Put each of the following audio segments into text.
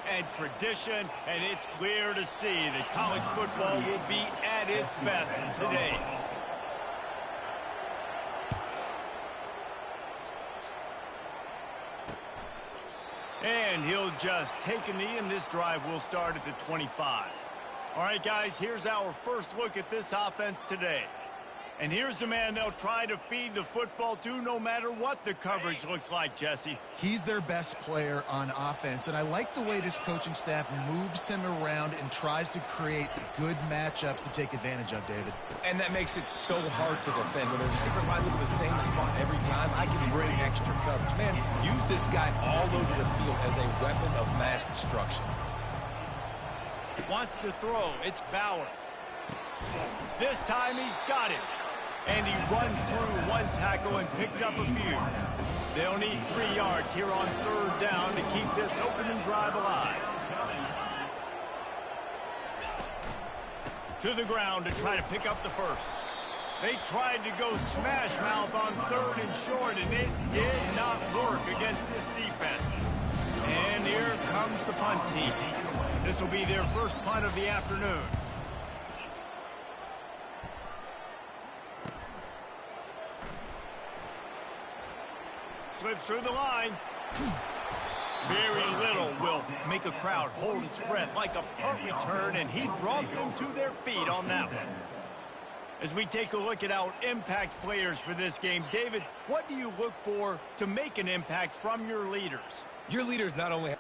and tradition, and it's clear to see that college football will be at its best today. And he'll just take a knee, and this drive will start at the 25. All right, guys, here's our first look at this offense today. And here's the man they'll try to feed the football to no matter what the coverage looks like, Jesse. He's their best player on offense, and I like the way this coaching staff moves him around and tries to create good matchups to take advantage of, David. And that makes it so hard to defend. When the receiver lines up in the same spot every time, I can bring extra coverage. Man, use this guy all over the field as a weapon of mass destruction. Wants to throw. It's Bowers. This time he's got it. And he runs through one tackle and picks up a few. They'll need 3 yards here on third down to keep this opening drive alive. To the ground to try to pick up the first. They tried to go smash mouth on third and short, and it did not work against this defense. And here comes the punt team. This will be their first punt of the afternoon. Slips through the line. Very little will make a crowd hold its breath like a punt return, and he brought them to their feet on that one. As we take a look at our impact players for this game, David, what do you look for to make an impact from your leaders? Your leaders not only have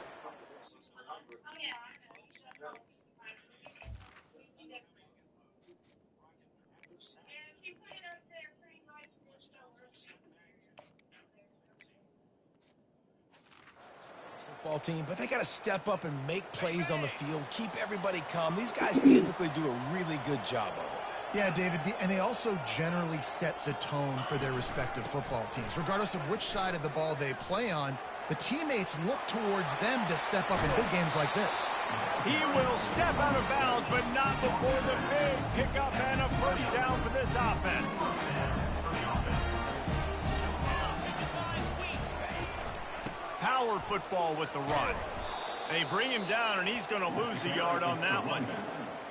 football team, but they got to step up and make plays on the field, keep everybody calm. These guys typically do a really good job of it. Yeah, David, and they also generally set the tone for their respective football teams. Regardless of which side of the ball they play on, the teammates look towards them to step up in big games like this. He will step out of bounds, but not before the big pickup and a first down for this offense. Power football with the run. They bring him down, and he's going to lose a yard on that one.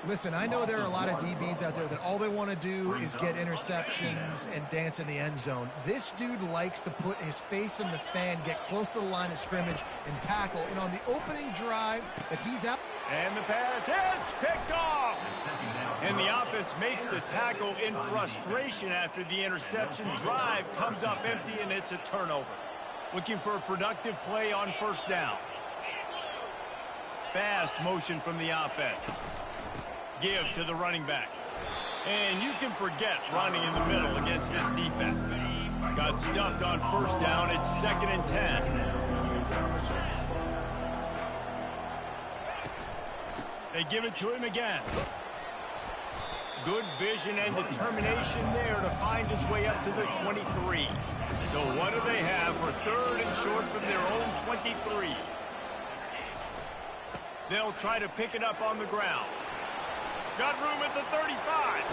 Listen, I know there are a lot of DBs out there that all they want to do is get interceptions and dance in the end zone. This dude likes to put his face in the fan, get close to the line of scrimmage, and tackle. And on the opening drive that he's out. And the pass hits, picked off. And the offense makes the tackle in frustration after the interception. Drive comes up empty, and it's a turnover. Looking for a productive play on first down. Fast motion from the offense. Give to the running back. And you can forget running in the middle against this defense. Got stuffed on first down. It's 2nd and 10. They give it to him again. Good vision and determination there to find his way up to the 23. So what do they have for 3rd and short from their own 23? They'll try to pick it up on the ground. Got room at the 35.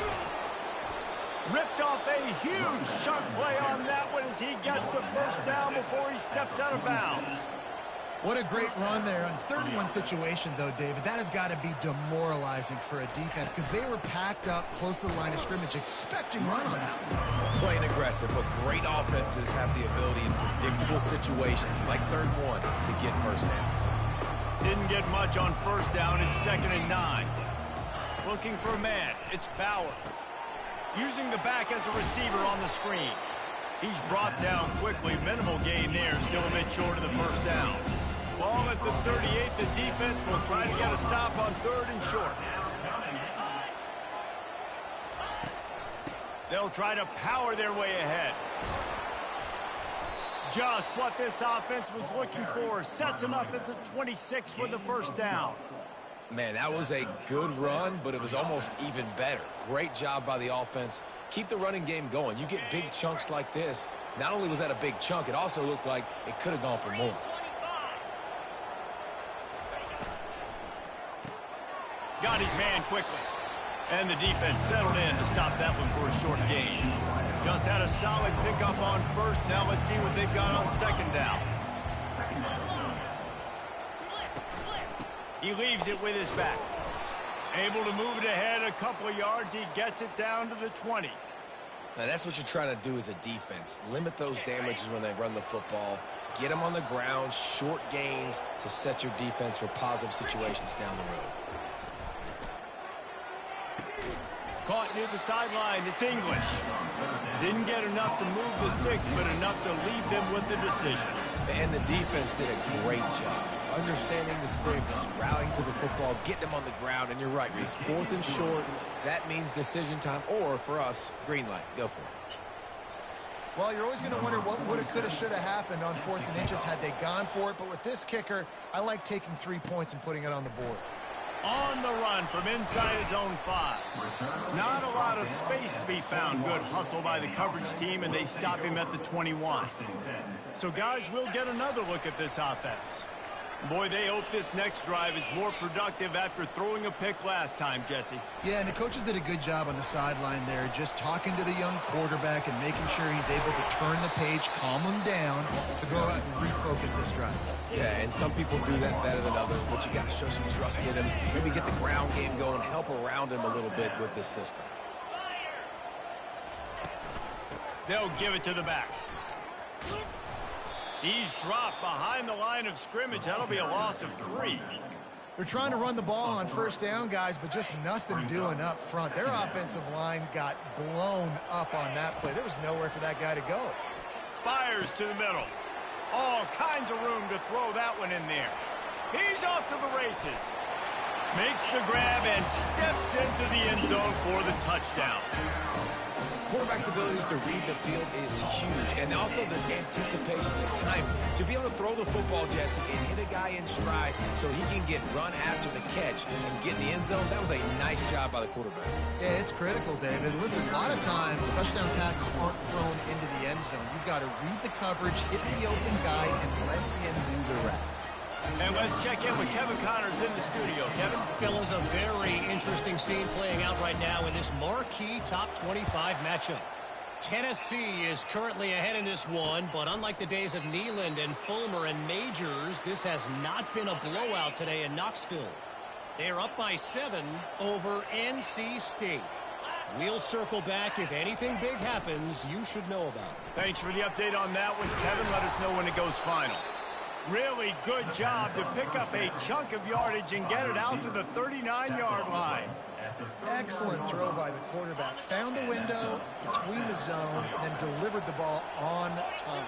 Ripped off a huge chunk play on that one as he gets the first down before he steps out of bounds. What a great run there. On 31 situation, though, David, that has got to be demoralizing for a defense because they were packed up close to the line of scrimmage, expecting run on that one. Playing aggressive, but great offenses have the ability in predictable situations like 3rd and 1 to get first downs. Didn't get much on first down. It's 2nd and 9. Looking for a man. It's Bowers. Using the back as a receiver on the screen. He's brought down quickly. Minimal gain there. Still a bit short of the first down. Ball at the 38. The defense will try to get a stop on 3rd and short. They'll try to power their way ahead. Just what this offense was looking for. Sets them up at the 26 with the first down. Man, that was a good run, but it was almost even better. Great job by the offense. Keep the running game going. You get big chunks like this. Not only was that a big chunk, it also looked like it could have gone for more. Got his man quickly. And the defense settled in to stop that one for a short gain. Just had a solid pickup on first. Now let's see what they've got on 2nd down. He leaves it with his back. Able to move it ahead a couple of yards. He gets it down to the 20. Now, that's what you're trying to do as a defense. Limit those damages when they run the football. Get them on the ground, short gains to set your defense for positive situations down the road. Caught near the sideline. It's English. Didn't get enough to move the sticks, but enough to leave them with the decision. And the defense did a great job understanding the sticks, rallying to the football, getting them on the ground. And you're right, Reese. 4th and short, that means decision time. Or, for us, green light. Go for it. Well, you're always going to wonder what woulda, coulda, shoulda happened on 4th and inches had they gone for it. But with this kicker, I like taking 3 points and putting it on the board. On the run from inside his own 5. Not a lot of space to be found. Good hustle by the coverage team, and they stop him at the 21. So, guys, we'll get another look at this offense. Boy, they hope this next drive is more productive after throwing a pick last time, Jesse. Yeah, and the coaches did a good job on the sideline there, just talking to the young quarterback and making sure he's able to turn the page, calm him down, to go out and refocus this drive. Yeah, and some people do that better than others, but you got to show some trust in him. Maybe get the ground game going, help around him a little bit with this system. They'll give it to the back. He's dropped behind the line of scrimmage. That'll be a loss of 3. They're trying to run the ball on 1st down, guys, but just nothing doing up front. Their offensive line got blown up on that play. There was nowhere for that guy to go. Fires to the middle. All kinds of room to throw that one in there. He's off to the races. Makes the grab and steps into the end zone for the touchdown. Quarterback's abilities to read the field is huge, and also the anticipation, the timing. To be able to throw the football, Jesse, and hit a guy in stride so he can get run after the catch and get in the end zone, that was a nice job by the quarterback. Yeah, it's critical, David. Listen, a lot of times, touchdown passes aren't thrown into the end zone. You've got to read the coverage, hit the open guy, and let him do the rest. And let's check in with Kevin Connors in the studio. Kevin? Fellas, a very interesting scene playing out right now in this marquee top 25 matchup. Tennessee is currently ahead in this one, but unlike the days of Neyland and Fulmer and Majors, this has not been a blowout today in Knoxville. They are up by 7 over NC State. We'll circle back. If anything big happens, you should know about it. Thanks for the update on that one, Kevin. Let us know when it goes final. Really good job to pick up a chunk of yardage and get it out to the 39-yard line. Excellent throw by the quarterback. Found the window between the zones and then delivered the ball on time.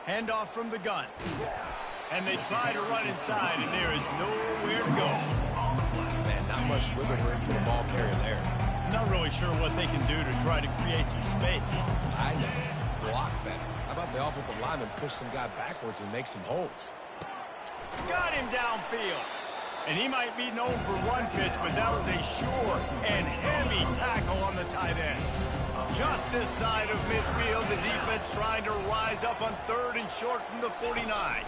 Handoff from the gun. And they try to run inside, and there is nowhere to go. Man, not much wiggle room for the ball carrier there. Not really sure what they can do to try to create some space. I know. Block better. How about the offensive lineman push some guy backwards and make some holes? Got him downfield. And he might be known for one pitch, but that was a sure and heavy tackle on the tight end. Just this side of midfield, the defense trying to rise up on 3rd and short from the 49.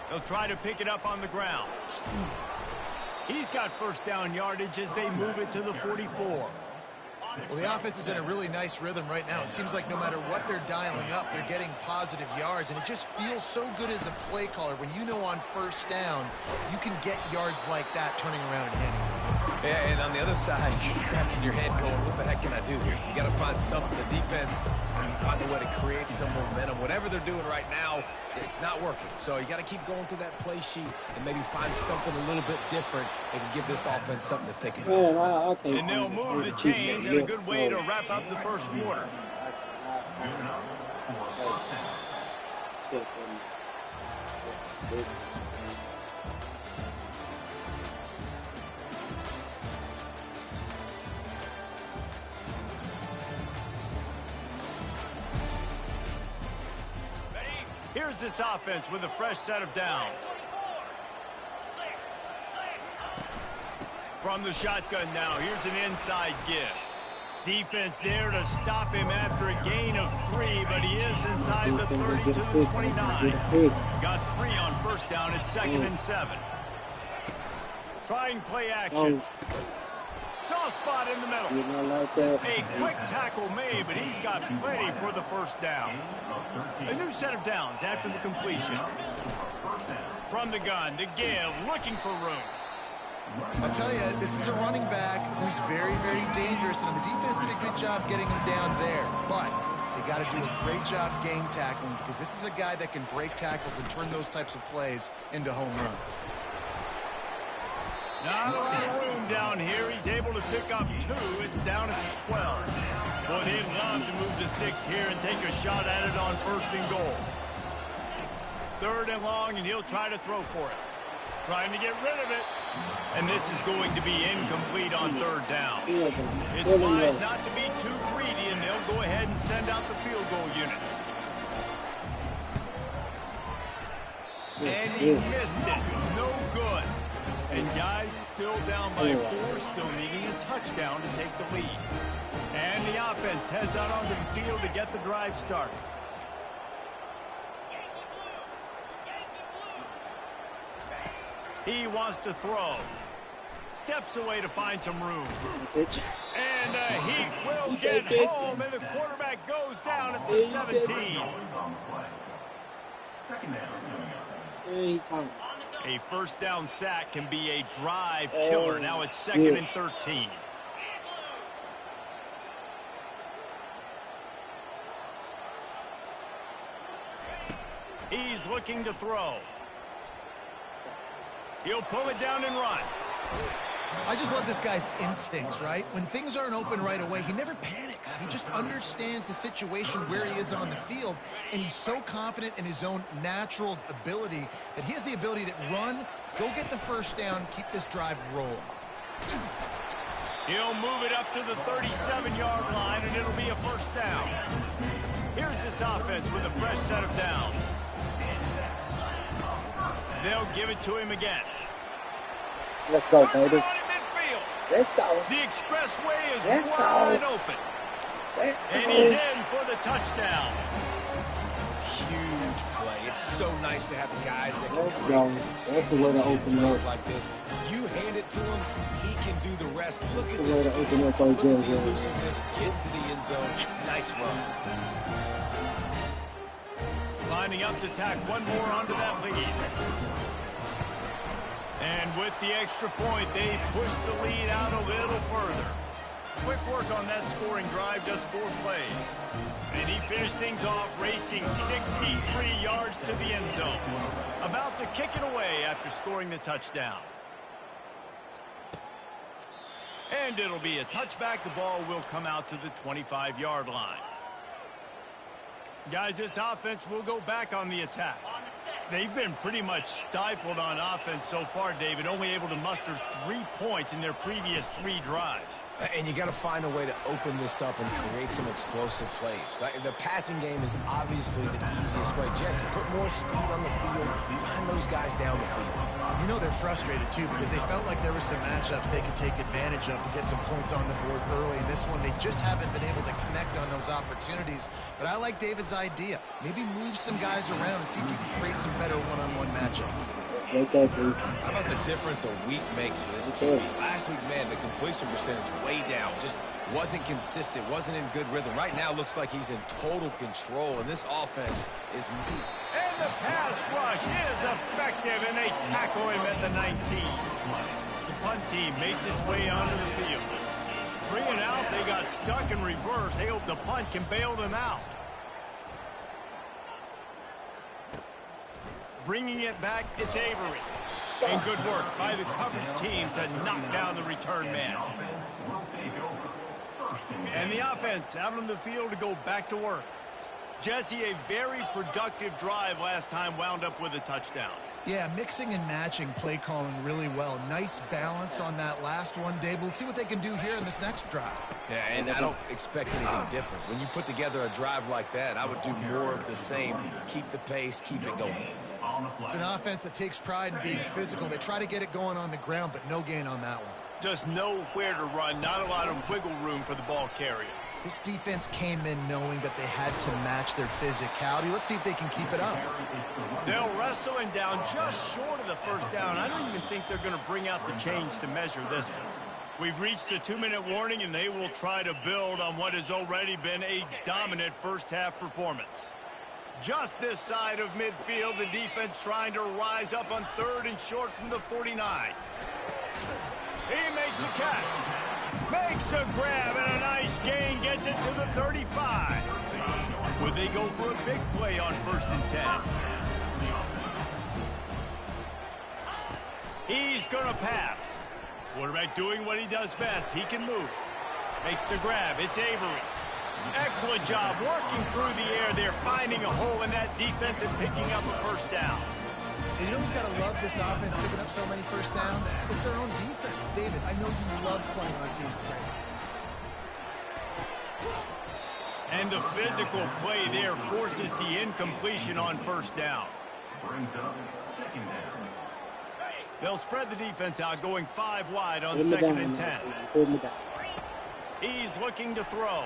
They'll try to pick it up on the ground. He's got 1st down yardage as they move it to the 44. Well, the offense is in a really nice rhythm right now. It seems like no matter what they're dialing up, they're getting positive yards, and it just feels so good as a play caller when you know on 1st down you can get yards like that turning around and hitting. Yeah, and on the other side, you're scratching your head going, what the heck can I do here? You got to find something. The defense has got to find a way to create some momentum. Whatever they're doing right now, it's not working. So you got to keep going through that play sheet and maybe find something a little bit different that can give this offense something to think about. And they'll move the chains in a good way to wrap up the 1st quarter. Here's this offense with a fresh set of downs. From the shotgun now, here's an inside give. Defense there to stop him after a gain of 3, but he is inside the 30 to the 29. Got 3 on 1st down at 2nd and 7. Trying play action. Soft spot in the middle. A quick tackle made, but he's got plenty for the first down. A new set of downs after the completion. From the gun to give, looking for room. I'll tell you, this is a running back who's very, very dangerous, and the defense did a good job getting him down there. But they got to do a great job game tackling, because this is a guy that can break tackles and turn those types of plays into home runs. Not a lot of room down here. He's able to pick up 2. It's down at 12. Boy, they'd love to move the sticks here and take a shot at it on 1st and goal. 3rd and long, and he'll try to throw for it. Trying to get rid of it. And this is going to be incomplete on 3rd down. It's wise not to be too greedy, and they'll go ahead and send out the field goal unit. And he missed it. No good. And guys, still down by 4, still needing a touchdown to take the lead. And the offense heads out onto the field to get the drive started. He wants to throw. Steps away to find some room. And he will get home, and the quarterback goes down at the 17. A 1st down sack can be a drive killer. Now it's 2nd and 13. He's looking to throw. He'll pull it down and run. I just love this guy's instincts, right? When things aren't open right away, he never panics. He just understands the situation where he is on the field, and he's so confident in his own natural ability that he has the ability to run, go get the 1st down, keep this drive rolling. He'll move it up to the 37-yard line, and it'll be a 1st down. Here's this offense with a fresh set of downs. They'll give it to him again. Let's go, baby. Let's go. The expressway is wide open. And he's in for the touchdown. Huge play. It's so nice to have the guys that can Let's create go. this That's the way to open plays up. like this. You hand it to him, he can do the rest. Look at That's the this. way to open up Look on at the Jones. elusiveness. Get into the end zone. Nice run. Lining up to tack one more onto that lead. And with the extra point, they push the lead out a little further. Quick work on that scoring drive, just 4 plays. And he finished things off racing 63 yards to the end zone. About to kick it away after scoring the touchdown. And it'll be a touchback. The ball will come out to the 25-yard line. Guys, this offense will go back on the attack. They've been pretty much stifled on offense so far, David, only able to muster 3 points in their previous 3 drives. And you got to find a way to open this up and create some explosive plays. The passing game is obviously the easiest way. Jesse, put more speed on the field. Find those guys down the field. You know they're frustrated, too, because they felt like there were some matchups they could take advantage of to get some points on the board early. In this one, they just haven't been able to connect on those opportunities. But I like David's idea. Maybe move some guys around and see if you can create some better one-on-one matchups. How about the difference a week makes for this QB? Last week, man, the completion percentage way down. Just wasn't consistent, wasn't in good rhythm. Right now, looks like he's in total control, and this offense is... And the pass rush is effective, and they tackle him at the 19. The punt team makes its way onto the field. 3 and out, they got stuck in reverse. They hope the punt can bail them out. Bringing it back, it's Avery. And good work by the coverage team to knock down the return man. And the offense out on the field to go back to work. Jesse, a very productive drive last time, wound up with a touchdown. Yeah, mixing and matching play calling really well. Nice balance on that last one, Dave. Let's see what they can do here in this next drive. Yeah, and I don't expect anything different. When you put together a drive like that, I would do more of the same. Keep the pace, keep it going. It's an offense that takes pride in being physical. They try to get it going on the ground, but no gain on that one. Just nowhere to run, not a lot of wiggle room for the ball carrier. This defense came in knowing that they had to match their physicality. Let's see if they can keep it up. They'll wrestle him down just short of the first down. I don't even think they're going to bring out the chains to measure this one. We've reached the 2-minute warning, and they will try to build on what has already been a dominant first-half performance. Just this side of midfield, the defense trying to rise up on 3rd and short from the 49. He makes the catch. Makes the grab, and a nice gain gets it to the 35. Would they go for a big play on 1st and 10? He's going to pass. Quarterback doing what he does best. He can move. Makes the grab. It's Avery. Excellent job working through the air there, finding a hole in that defense and picking up a 1st down. And you know who's got to love this offense picking up so many 1st downs? It's their own defense. David, I know you love playing on teams with great offenses. And the physical play there forces the incompletion on 1st down. Brings up 2nd down. They'll spread the defense out, going 5 wide on 2nd and 10. He's looking to throw.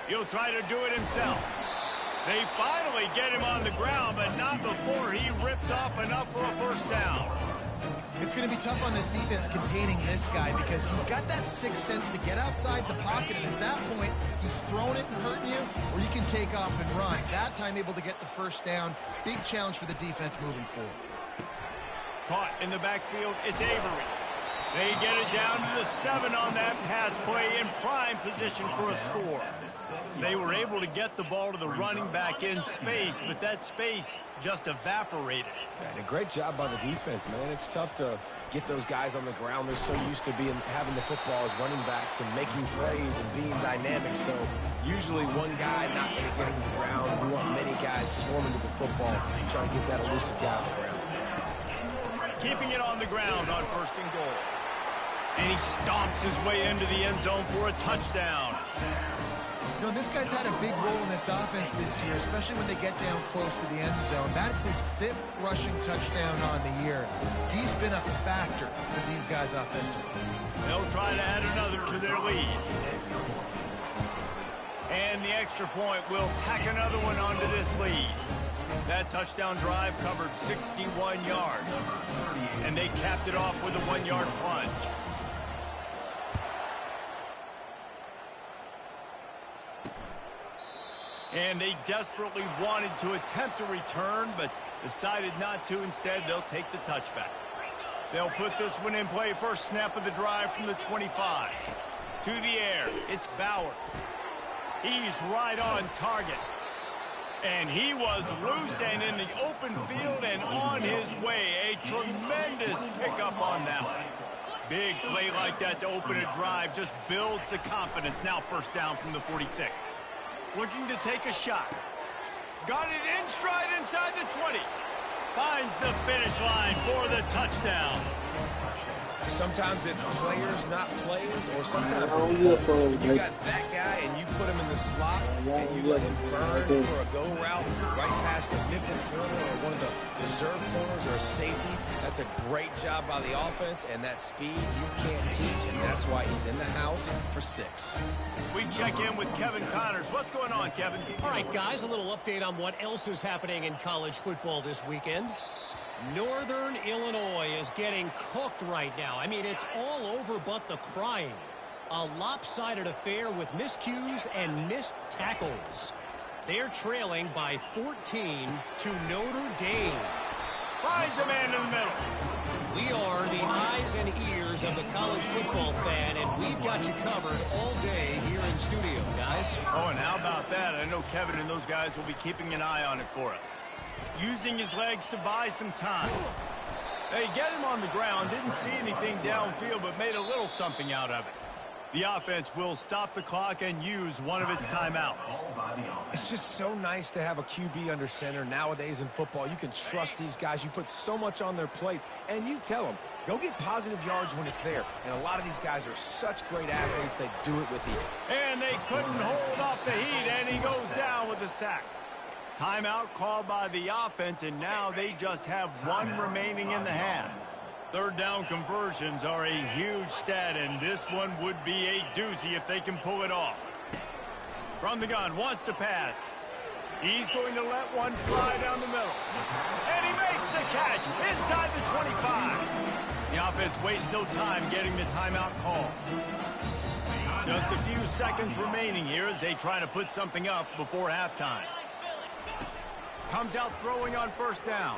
He'll try to do it himself. They finally get him on the ground, but not before he rips off enough for a 1st down. It's going to be tough on this defense containing this guy because he's got that 6th sense to get outside the pocket, and at that point, he's throwing it and hurting you, or you can take off and run. That time able to get the 1st down. Big challenge for the defense moving forward. Caught in the backfield, it's Avery. They get it down to the 7 on that pass play in prime position for a score. They were able to get the ball to the running back in space, but that space just evaporated. And a great job by the defense, man. It's tough to get those guys on the ground. They're so used to having the football as running backs and making plays and being dynamic. So usually one guy not going to get into the ground. We want many guys swarming to the football, trying to get that elusive guy on the ground. Keeping it on the ground on 1st and goal. And he stomps his way into the end zone for a touchdown. You know, this guy's had a big role in this offense this year, especially when they get down close to the end zone. That's his 5th rushing touchdown on the year. He's been a factor for these guys offensively. They'll try to add another to their lead. And the extra point will tack another one onto this lead. That touchdown drive covered 61 yards. And they capped it off with a 1-yard plunge. And they desperately wanted to attempt a return, but decided not to. Instead, they'll take the touchback. They'll put this one in play. First snap of the drive from the 25. To the air, it's Bowers. He's right on target. And he was loose and in the open field and on his way. A tremendous pickup on that one. Big play like that to open a drive just builds the confidence. Now 1st down from the 46. Looking to take a shot. Got it in stride inside the 20. Finds the finish line for the touchdown. Sometimes it's players, not plays, or sometimes it's both. You got that guy and you put him in the slot and you let him burn for a go route right past the nickel corner or one of the reserve corners or a safety. That's a great job by the offense, and that speed you can't teach, and that's why he's in the house for 6. We check in with Kevin Connors. What's going on, Kevin? All right, guys, a little update on what else is happening in college football this weekend. Northern Illinois is getting cooked right now. I mean, it's all over but the crying. A lopsided affair with miscues and missed tackles. They're trailing by 14 to Notre Dame. Finds a man in the middle. We are the eyes and ears of the college football fan, and we've got you covered all day here in studio, guys. Oh, and how about that? I know Kevin and those guys will be keeping an eye on it for us. Using his legs to buy some time. They get him on the ground, didn't see anything downfield, but made a little something out of it. The offense will stop the clock and use one of its timeouts. It's just so nice to have a QB under center nowadays in football. You can trust these guys. You put so much on their plate, and you tell them, go get positive yards when it's there. And a lot of these guys are such great athletes, they do it with ease. And they couldn't hold off the heat, and he goes down with a sack. Timeout called by the offense, and now they just have one remaining in the half. 3rd down conversions are a huge stat, and this one would be a doozy if they can pull it off. From the gun, wants to pass. He's going to let one fly down the middle. And he makes the catch inside the 25. The offense wastes no time getting the timeout call. Just a few seconds remaining here as they try to put something up before halftime. Comes out throwing on first down.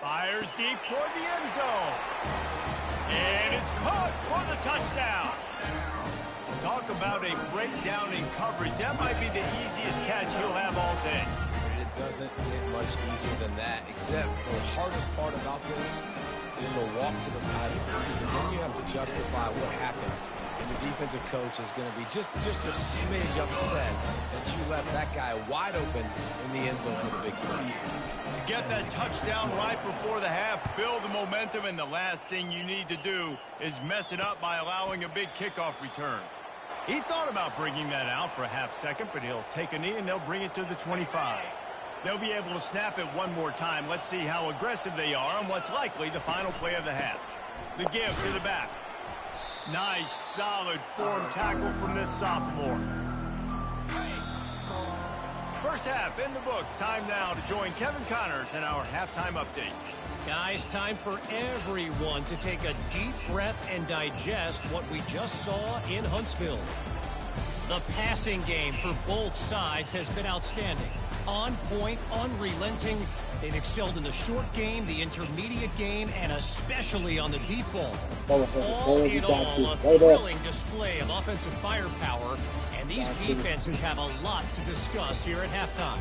Fires deep toward the end zone. And it's caught for the touchdown. Talk about a breakdown in coverage. That might be the easiest catch he'll have all day. It doesn't get much easier than that, except the hardest part about this is the walk to the sidelines, because then you have to justify what happened, and your defensive coach is going to be just a smidge upset that you left that guy wide open in the end zone for the big play. Get that touchdown right before the half, build the momentum, and the last thing you need to do is mess it up by allowing a big kickoff return. He thought about bringing that out for a half second, but he'll take a knee and they'll bring it to the 25. They'll be able to snap it one more time. Let's see how aggressive they are on what's likely the final play of the half. The give to the back. Nice, solid form tackle from this sophomore. First half in the books. Time now to join Kevin Connors in our halftime update. Guys, time for everyone to take a deep breath and digest what we just saw in Huntsville. The passing game for both sides has been outstanding. On point, unrelenting. They've excelled in the short game, the intermediate game, and especially on the deep ball. All in all, a thrilling display of offensive firepower, and these defenses have a lot to discuss here at halftime.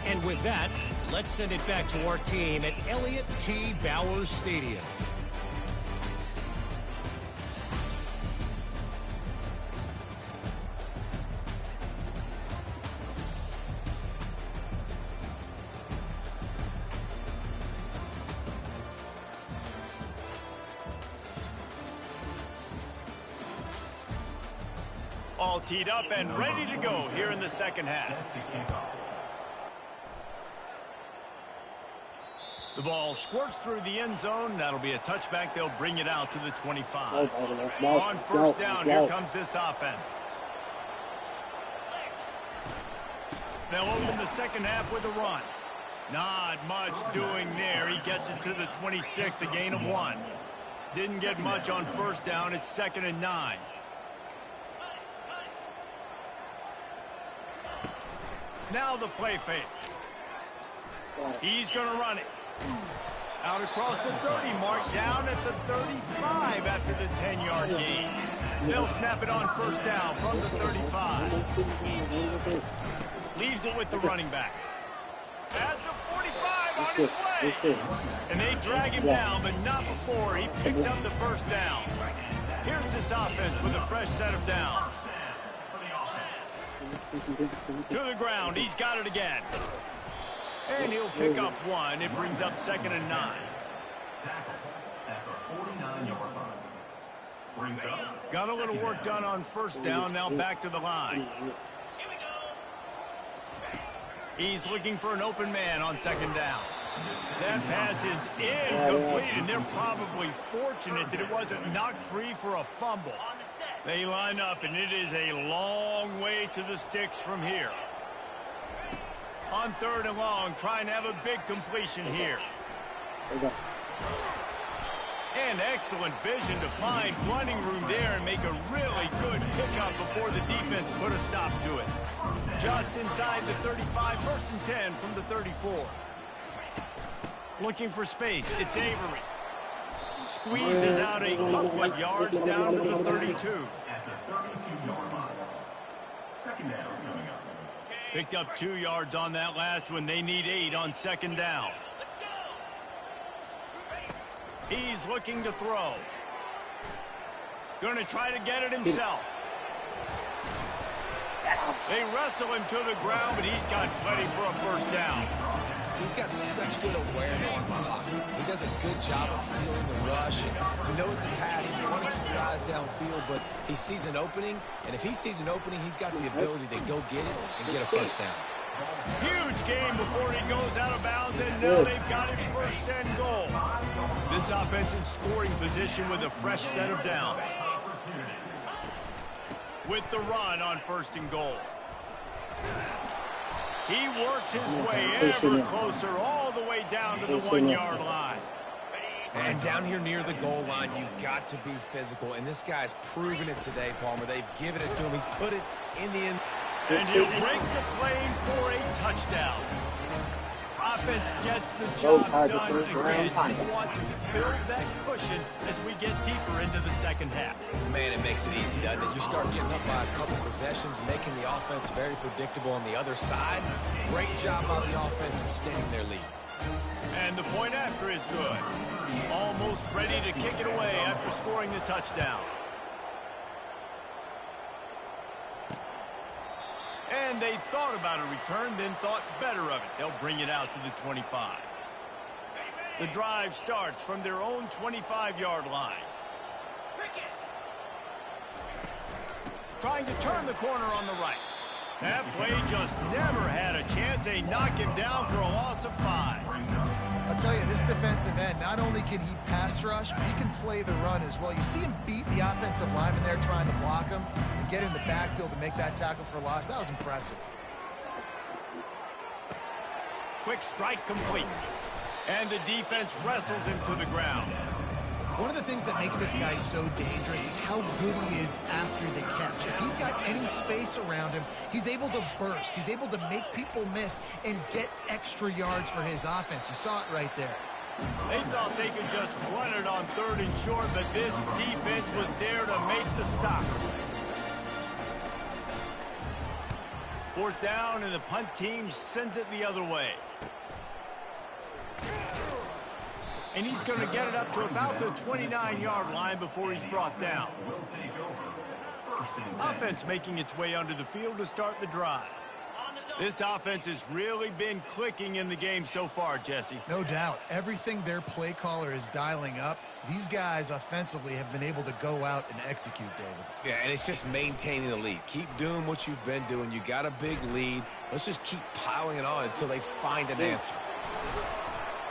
And with that, let's send it back to our team at Elliott T. Bowers Stadium. All teed up and ready to go here in the second half. The ball squirts through the end zone. That'll be a touchback. They'll bring it out to the 25. On first down, here comes this offense. They'll open the second half with a run. Not much doing there. He gets it to the 26, a gain of 1. Didn't get much on first down. It's 2nd and 9. Now the play fake. He's going to run it. Out across the 30 mark, down at the 35 after the 10-yard gain. They'll snap it on first down from the 35. Leaves it with the running back. At the 45 on his way. And they drag him down, but not before he picks up the first down. Here's this offense with a fresh set of downs. To the ground, he's got it again. And he'll pick up 1. It brings up 2nd and 9. Got a little work done on first down. Now back to the line. He's looking for an open man on 2nd down. That pass is incomplete, and they're probably fortunate that it wasn't knocked free for a fumble. They line up, and it is a long way to the sticks from here. On 3rd and long, trying to have a big completion here. And excellent vision to find running room there and make a really good pickup before the defense put a stop to it. Just inside the 35, 1st and 10 from the 34. Looking for space, it's Avery. Squeezes out a couple of yards down to the 32. At the 32-yard line. 2nd down coming up. Picked up 2 yards on that last one. They need 8 on 2nd down. He's looking to throw. Going to try to get it himself. They wrestle him to the ground, but he's got plenty for a first down. He's got such good awareness in the pocket. He does a good job of feeling the rush. And you know it's a pass, and you want to keep your eyes downfield, but he sees an opening, and if he sees an opening, he's got the ability to go get it and get a first down. Huge game before he goes out of bounds, and now they've got him 1st and goal. This offense in scoring position with a fresh set of downs. With the run on 1st and goal. He works his way ever closer all the way down to the 1-yard line. And down here near the goal line, you've got to be physical. And this guy's proven it today, Palmer. They've given it to him. He's put it in the end. And he'll break the plane for a touchdown. Offense gets the job done again. We want to build that cushion as we get deeper into the second half. Man, it makes it easy, doesn't it? You start getting up by a couple possessions, making the offense very predictable on the other side. Great job by the offense extending their lead. And the point after is good. Almost ready to kick it away after scoring the touchdown. And they thought about a return, then thought better of it. They'll bring it out to the 25. The drive starts from their own 25-yard line. Trying to turn the corner on the right. That play just never had a chance. They knock him down for a loss of 5. I'll tell you, this defensive end, not only can he pass rush, but he can play the run as well. You see him beat the offensive lineman there trying to block him and get in the backfield to make that tackle for loss. That was impressive. Quick strike complete. And the defense wrestles him to the ground. One of the things that makes this guy so dangerous is how good he is after the catch. If he's got any space around him, he's able to burst. He's able to make people miss and get extra yards for his offense. You saw it right there. They thought they could just run it on 3rd and short, but this defense was there to make the stop. 4th down, and the punt team sends it the other way. And he's going to get it up to about the 29-yard line before he's brought down. Offense making its way under the field to start the drive. This offense has really been clicking in the game so far, Jesse. No doubt. Everything their play caller is dialing up, these guys offensively have been able to go out and execute, David. Yeah, and it's just maintaining the lead. Keep doing what you've been doing. You got a big lead. Let's just keep piling it on until they find an answer.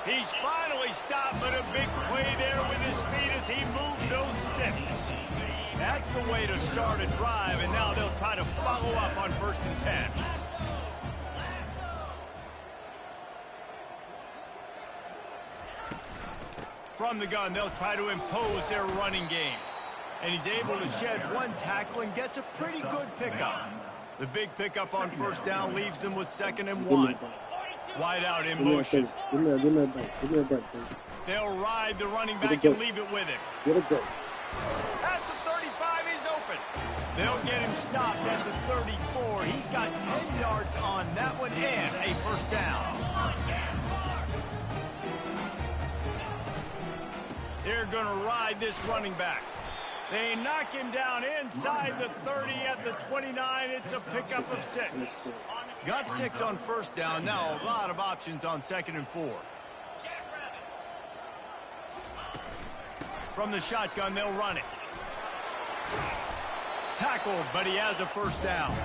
He's finally stopped, but a big play there with his feet as he moves those sticks. That's the way to start a drive, and now they'll try to follow up on 1st and 10. From the gun, they'll try to impose their running game. And he's able to shed one tackle and gets a pretty good pickup. The big pickup on 1st down leaves them with 2nd and 1. Wide out in motion. They'll ride the running back and leave it with him. At the 35, he's open. They'll get him stopped at the 34. He's got 10 yards on that one and a 1st down. They're going to ride this running back. They knock him down inside the 30 at the 29. It's a pickup of 6. Got 6 on 1st down. Now a lot of options on 2nd and 4. From the shotgun, they'll run it. Tackled, but he has a 1st down.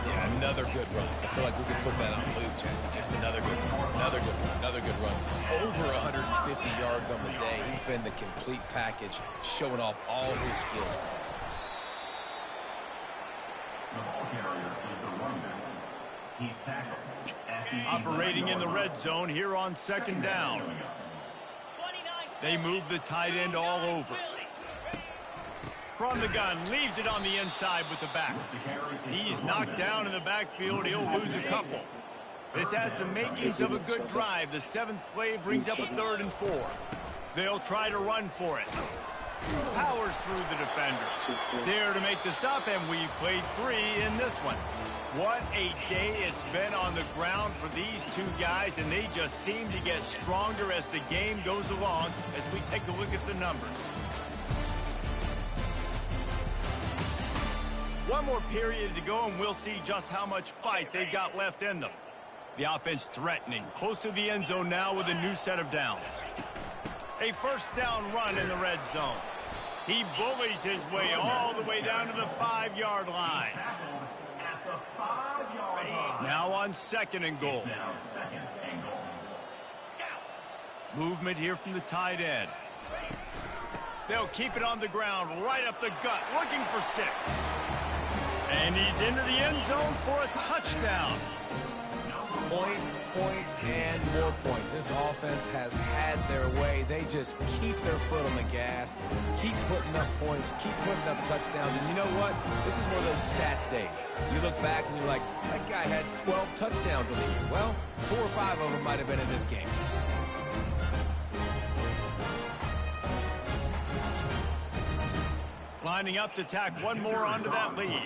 Yeah, another good run. I feel like we can put that on loop, Jesse. Just another good run. Another good run. Another good run. Over 150 yards on the day. He's been the complete package, showing off all his skills today. The ball carrier is the running back. He's tackled at the Operating in the red zone here on 2nd down. They move the tight end all over. From the gun, leaves it on the inside with the back. He's knocked down in the backfield. He'll lose a couple. This has the makings of a good drive. The 7th play brings up a 3rd and 4. They'll try to run for it. Powers through the defender. There to make the stop, and we played 3 in this one. What a day it's been on the ground for these two guys, and they just seem to get stronger as the game goes along as we take a look at the numbers. One more period to go, and we'll see just how much fight they've got left in them. The offense threatening, close to the end zone now with a new set of downs. A 1st down run in the red zone. He bullies his way all the way down to the 5-yard line. Now on 2nd and goal. Movement here from the tight end. They'll keep it on the ground, right up the gut, looking for 6. And he's into the end zone for a touchdown. points, points, and more points. This offense has had their way. They just keep their foot on the gas, keep putting up points, keep putting up touchdowns. And you know what? This is one of those stats days. You look back and you're like, that guy had 12 touchdowns in the year. Well, 4 or 5 of them might have been in this game. Lining up to tack one more onto that lead.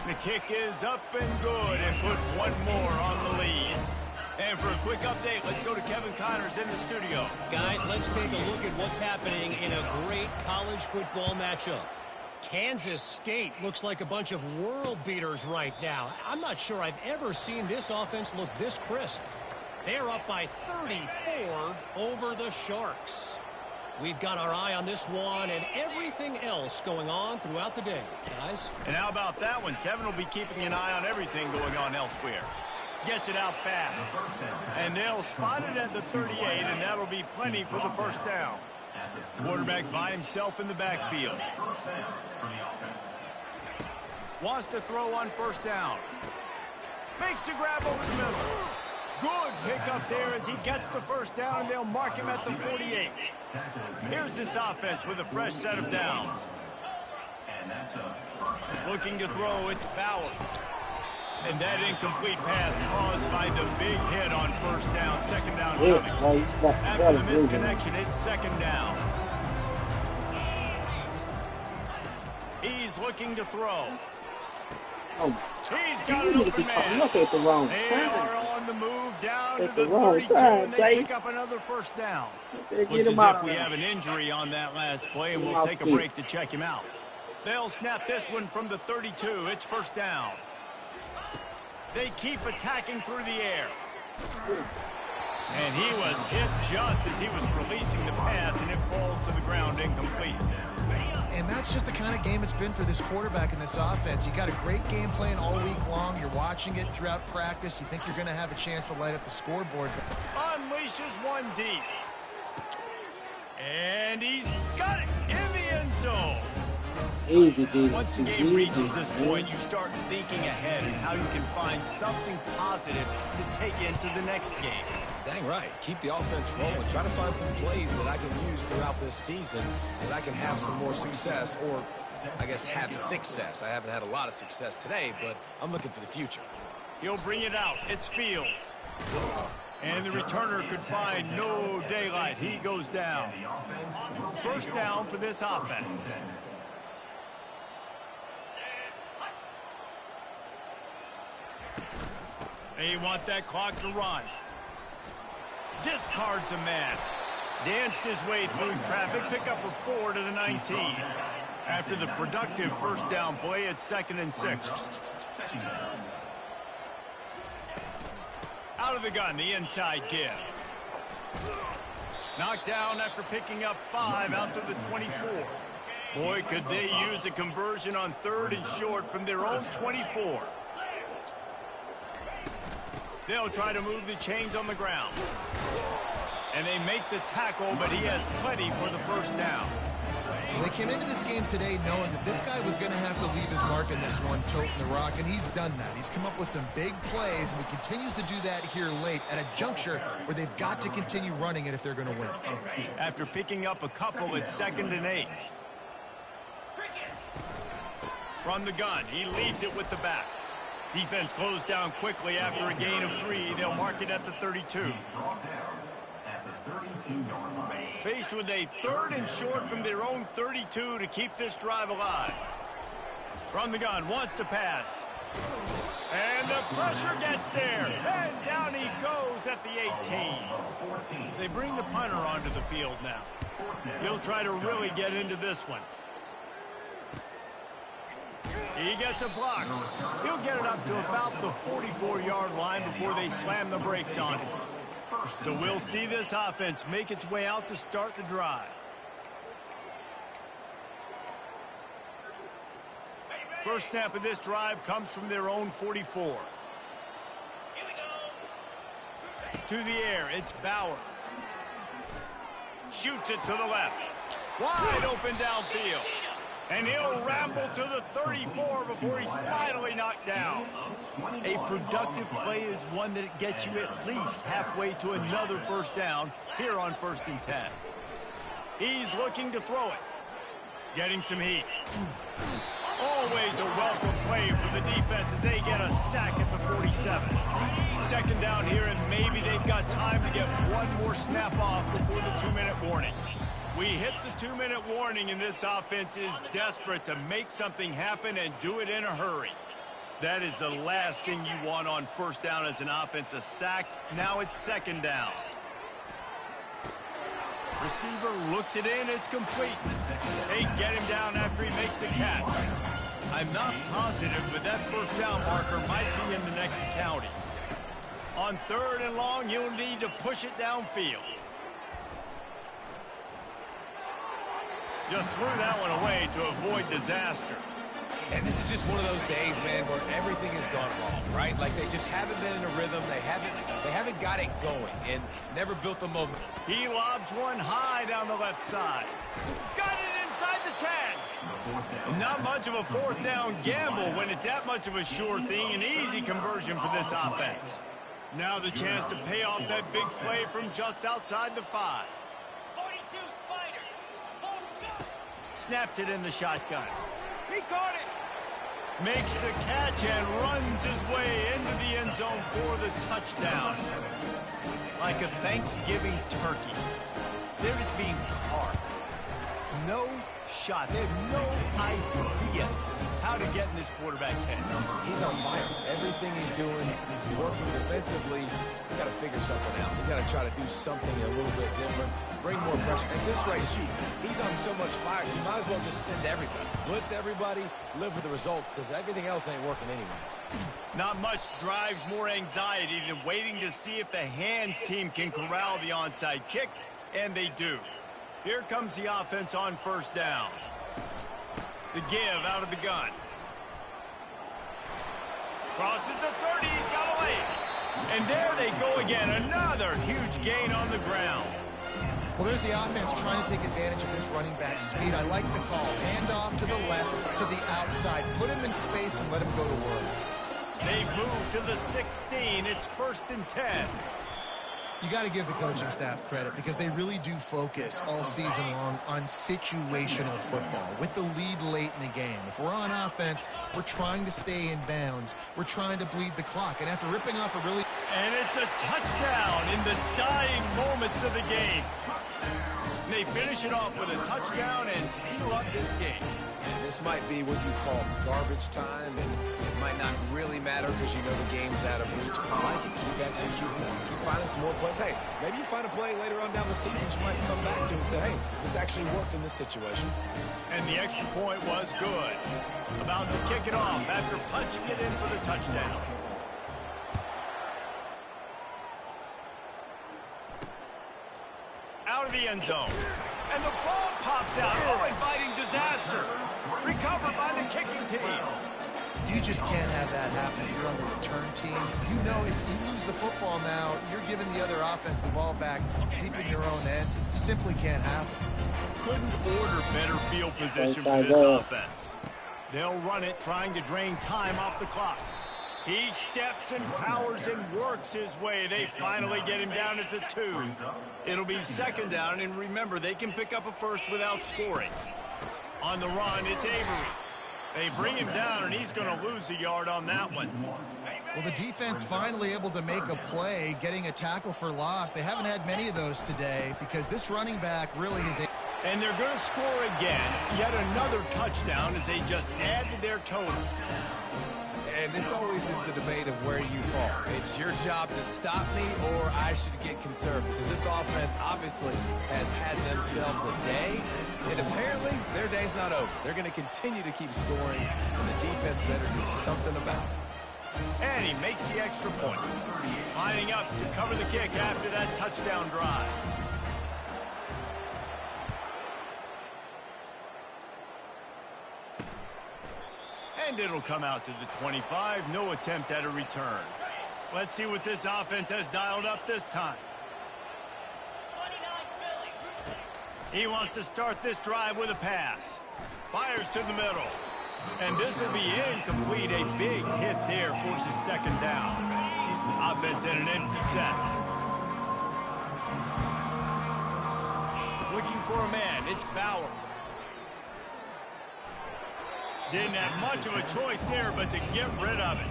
The kick is up and good and put one more on the lead. And for a quick update, let's go to Kevin Connors in the studio. Guys, let's take a look at what's happening in a great college football matchup. Kansas State looks like a bunch of world beaters right now. I'm not sure I've ever seen this offense look this crisp. They're up by 34 over the Sharks. We've got our eye on this one and everything else going on throughout the day, guys. And how about that one? Kevin will be keeping an eye on everything going on elsewhere. Gets it out fast. And they'll spot it at the 38, and that'll be plenty for the first down. Quarterback by himself in the backfield. Wants to throw on first down. Makes a grab over the middle. Good pickup there as he gets the first down, and they'll mark him at the 48. Here's this offense with a fresh set of downs. Looking to throw, it's Bauer. And that incomplete pass caused by the big hit on first down, second down coming. After the misconnection, it's second down. He's looking to throw. He's got an open man. Look at the wrong They are on the move down to the 32, and they pick up another first down. Looks as if we have an injury on that last play, and we'll take a break to check him out. They'll snap this one from the 32. It's first down. They keep attacking through the air. And he was hit just as he was releasing the pass, and it falls to the ground incomplete. And that's just the kind of game it's been for this quarterback in this offense. You got a great game plan all week long. You're watching it throughout practice. You think you're going to have a chance to light up the scoreboard. Unleashes one deep. And he's got it in the end zone. Once the game reaches this point, you start thinking ahead and how you can find something positive to take into the next game. Dang right. Keep the offense rolling. Try to find some plays that I can use throughout this season that I can have some more success, or I guess have success. I haven't had a lot of success today, but I'm looking for the future. He'll bring it out. It's Fields. And the returner could find no daylight. He goes down. First down for this offense. They want that clock to run. Discards a man. Danced his way through traffic. Pick up a 4 to the 19. After the productive first down play, it's 2nd and 6. Out of the gun, the inside give. Knocked down after picking up 5 out to the 24. Boy, could they use a conversion on 3rd and short from their own 24. They'll try to move the chains on the ground. And they make the tackle, but he has plenty for the first down. They came into this game today knowing that this guy was going to have to leave his mark in this one, toting the rock, and he's done that. He's come up with some big plays, and he continues to do that here late at a juncture where they've got to continue running it if they're going to win. After picking up a couple, it's 2nd and 8. From the gun, he leaves it with the back. Defense closed down quickly after a gain of 3. They'll mark it at the 32. Faced with a 3rd and short from their own 32 to keep this drive alive. From the gun, wants to pass. And the pressure gets there. And down he goes at the 18. They bring the punter onto the field now. He'll try to really get into this one. He gets a block. He'll get it up to about the 44-yard line before they slam the brakes on him. So we'll see this offense make its way out to start the drive. First snap of this drive comes from their own 44. To the air, it's Bauer. Shoots it to the left. Wide open downfield. And he'll ramble to the 34 before he's finally knocked down. A productive play is one that gets you at least halfway to another first down here on 1st and 10. He's looking to throw it. Getting some heat. Always a welcome play for the defense as they get a sack at the 47. 2nd down here, and maybe they've got time to get one more snap off before the 2-minute warning. We hit the 2-minute warning, and this offense is desperate to make something happen and do it in a hurry. That is the last thing you want on 1st down as an offense, a sack. Now it's 2nd down. Receiver looks it in. It's complete. They get him down after he makes the catch. I'm not positive, but that 1st down marker might be in the next county. On 3rd and long, you'll need to push it downfield. Just threw that one away to avoid disaster. And this is just one of those days, man, where everything has gone wrong, right? Like they just haven't been in a rhythm. They haven't got it going and never built the moment. He lobs one high down the left side. Got it inside the 10. Not much of a 4th down gamble when it's that much of a sure thing. An easy conversion for this offense. Now the chance to pay off that big play from just outside the 5. 42 Spider. Snapped it in the shotgun. He caught it. Makes the catch and runs his way into the end zone for the touchdown. Like a Thanksgiving turkey. They're just being carved. No shot. They have no idea how to get in this quarterback's head. He's on fire. Everything he's doing, he's working defensively. We got to figure something out. We got to try to do something a little bit different. Bring more pressure. At this rate, shoot, he's on so much fire, you might as well just send everybody. Blitz everybody, live with the results, because everything else ain't working anyways. Not much drives more anxiety than waiting to see if the hands team can corral the onside kick, and they do. Here comes the offense on 1st down. The give out of the gun. Crosses the 30, he's got a lane. And there they go again, another huge gain on the ground. Well, there's the offense trying to take advantage of this running back speed. I like the call. Hand off to the left, to the outside. Put him in space and let him go to work. They've moved to the 16. It's 1st and 10. You got to give the coaching staff credit because they really do focus all season long on situational football with the lead late in the game. If we're on offense, we're trying to stay in bounds. We're trying to bleed the clock. And after ripping off a really... And it's a touchdown in the dying moments of the game. They finish it off with a touchdown and seal up this game. And this might be what you call garbage time, and it might not really matter because you know the game's out of reach. But I like it. Keep executing, keep finding some more plays. Hey, maybe you find a play later on down the season you might come back to and say, hey, this actually worked in this situation. And the extra point was good. About to kick it off after punching it in for the touchdown. Out of the end zone. And the ball pops out. Oh, inviting disaster. Recovered by the kicking team. You just can't have that happen if you're on the return team. You know if you lose the football now, you're giving the other offense the ball back deep in your own end. Simply can't happen. Couldn't order better field position for this offense. They'll run it, trying to drain time off the clock. He steps and powers and works his way. They finally get him down at the 2. It'll be 2nd down, and remember, they can pick up a first without scoring. On the run, it's Avery. They bring him down, and he's going to lose a yard on that one. Well, the defense finally able to make a play, getting a tackle for loss. They haven't had many of those today because this running back really is... And they're going to score again. Yet another touchdown as they just add to their total. And this always is the debate of where you fall. It's your job to stop me or I should get conservative. Because this offense obviously has had themselves a day. And apparently their day's not over. They're going to continue to keep scoring. And the defense better do something about it. And he makes the extra point. Lining up to cover the kick after that touchdown drive. And it'll come out to the 25. No attempt at a return. Let's see what this offense has dialed up this time. He wants to start this drive with a pass. Fires to the middle. And this will be incomplete. A big hit there forces second down. Offense in an empty set. Looking for a man. It's Bowers. Didn't have much of a choice there, but to get rid of it.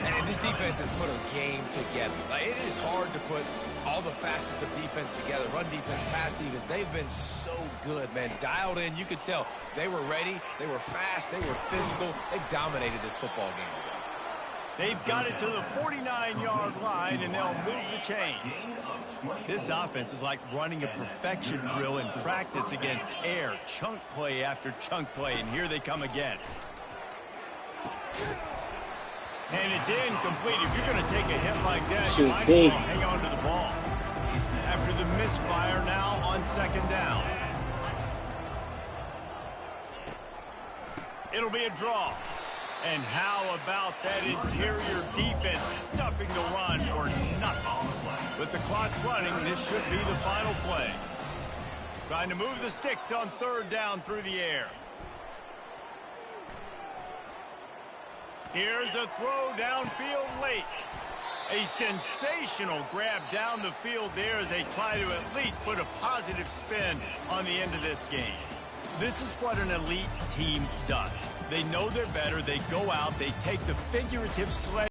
And this defense has put a game together. It is hard to put all the facets of defense together. Run defense, pass defense. They've been so good, man. Dialed in. You could tell they were ready. They were fast. They were physical. They dominated this football game today. They've got it to the 49-yard line, and they'll move the chains. This offense is like running a perfection drill in practice against air. Chunk play after chunk play, and here they come again. And it's incomplete. If you're going to take a hit like that, you might as well hang on to the ball. After the misfire now on second down. It'll be a draw. And how about that interior defense stuffing the run for nothing? With the clock running, this should be the final play. Trying to move the sticks on third down through the air. Here's a throw downfield late. A sensational grab down the field there as they try to at least put a positive spin on the end of this game. This is what an elite team does. They know they're better. They go out. They take the figurative sled.